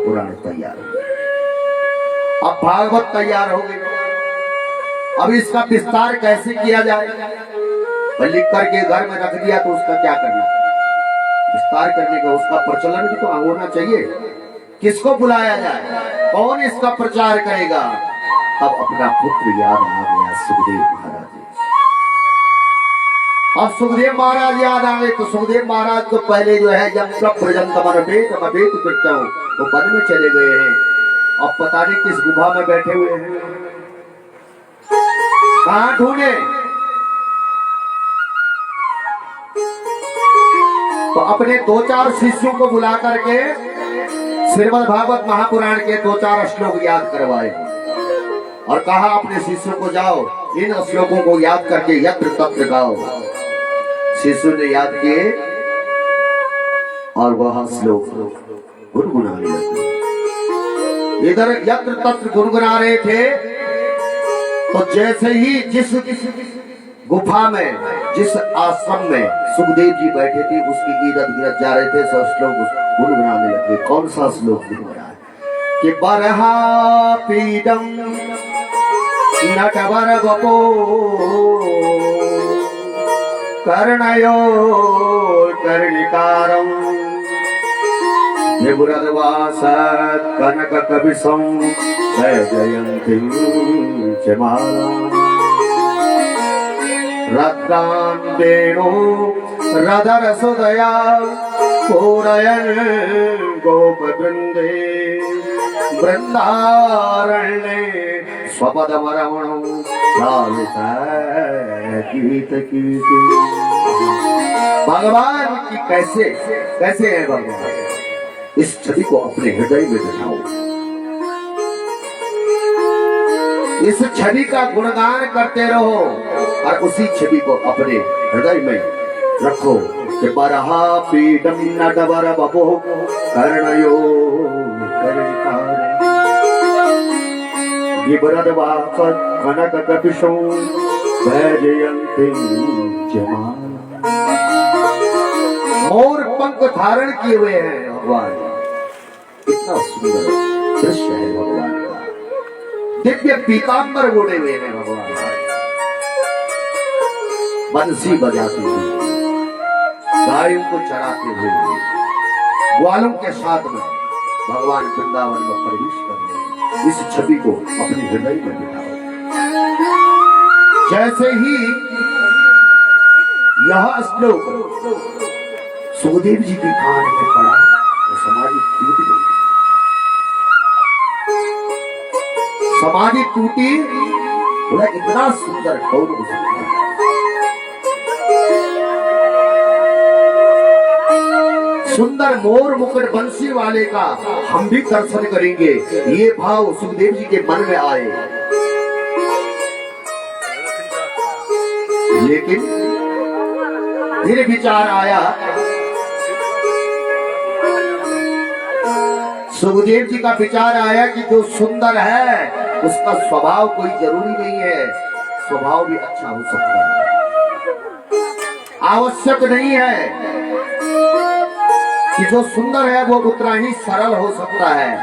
महापुराण तैयार हो गया। अब भागवत तैयार हो गई। अब इसका विस्तार कैसे किया जाए? लिख करके घर में रख दिया तो उसका क्या करना? विस्तार करने का उसका प्रचलन भी तो होना चाहिए। किसको बुलाया जाए? कौन इसका प्रचार करेगा? अब अपना पुत्र याद आ गया, सुखदेव महाराज। अब सुखदेव महाराज याद आ गए तो सुखदेव महाराज तो पहले जो है जब प्रजंतमनवेत करता हूँ वो वन में चले गए हैं। अब पता नहीं किस गुफा में बैठे हुए हैं, कहां ढूंढे? तो अपने 2-4 शिष्यों को बुला करके श्रीमद् भागवत महापुराण के 2-4 श्लोक याद करवाए और कहा अपने शिष्यों को जाओ इन श्लोकों को याद करके यत्र तत्र गाओ। शिष्यों ने याद किए और वह श्लोक गुनगुनाने लगे। इधर यत्र तत्र गुनगुना रहे थे तो जैसे ही जिस गुफा में जिस आश्रम में सुखदेव जी बैठे थे उसकी इर्द गिरद जा रहे थे, सब श्लोक गुनगुनाने लगे। कौन सा श्लोक गुनगुना है? कि बरहा पीडम नटवर बपो कर्णयो कर्णिकारम निबुरदवासत कनक कविसं जयंतीं च माला रत्नां वेणु रदर सुदया पूरयन् गोपवृन्दे वृन्दारण्ये स्वपदमरमणौ गीत कीर्ति। भगवान की कैसे है भगवान? इस छवि को अपने हृदय में बिठाओ, इस छवि का गुणगान करते रहो और उसी छवि को अपने हृदय में रखो। कि बरहा पीडम नटवर बपो कर्णयो कर्णिकार विभ्रदवासत कनक कपिशो वैजयंतीं च माला। मोर पंख धारण किए हुए हैं भगवान। कितना सुंदर दृश्य है भगवान का। दिव्य पीतांबर ओढ़े हुए हैं भगवान। बंसी बजाते हुए, गायों को चराते हुए, ग्वालों के साथ में भगवान वृंदावन में प्रवेश कर रहे हैं। इस छवि को अपने हृदय में बिठाओ। जैसे ही यह श्लोक सुखदेव जी के कान में पड़ा तो समाधि टूट गई। समाधि टूटी, बोला इतना सुंदर कौन हो सकता है? सुंदर मोर मुकुट बंसी वाले का हम भी दर्शन करेंगे, ये भाव सुखदेव जी के मन में आए। लेकिन फिर विचार आया, सुखदेव जी का विचार आया कि जो सुंदर है उसका स्वभाव कोई जरूरी नहीं है, स्वभाव भी अच्छा हो सकता है। आवश्यक नहीं है कि जो सुंदर है वो उतना ही सरल हो सकता है।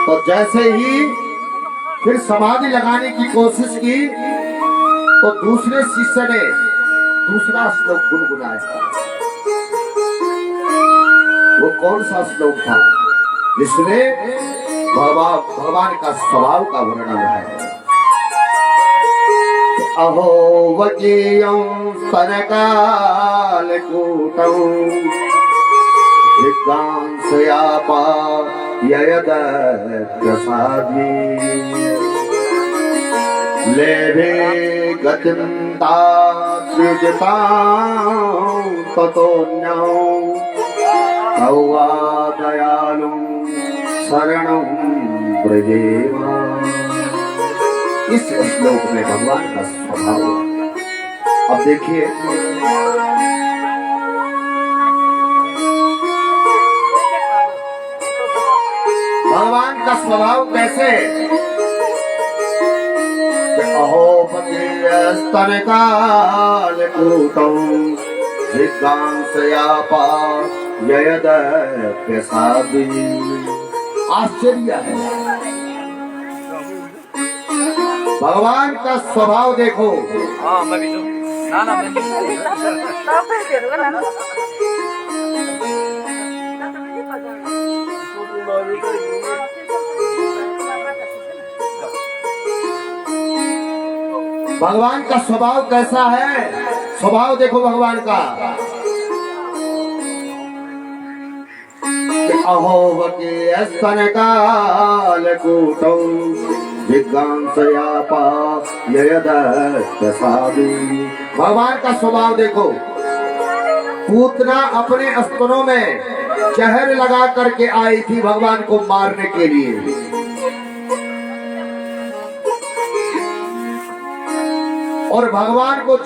तो जैसे ही फिर समाधि लगाने की कोशिश की तो दूसरे शिष्य ने दूसरा श्लोक गुनगुनाया। वो कौन सा श्लोक था? जिसमें भगवान का स्वभाव का वर्णन है। अहो वकीयं परकाल कूटौ जिज्ञासयापा ययद प्रसादी लेभे गतिं तादृजतां ततोऽन्यौ औवा दयालुं शरणं व्रजेम। इस श्लोक में भगवान का स्वभाव है। अब देखिए, भगवान का स्वभाव कैसे? अहोपतिस्तनकाल कूटौ जिज्ञासयापा यदप्यसादि। आश्चर्य है, भगवान का स्वभाव देखो। हाँ मैं भी ना ना मैं भगवान का स्वभाव कैसा है, स्वभाव देखो भगवान का। अहोवके स्तन काल कूटौ जिज्ञासयापा यदप्यसादि। भगवान का स्वभाव देखो। पूतना अपने स्तनों में जहर लगा करके आई थी भगवान को मारने के लिए, और भगवान को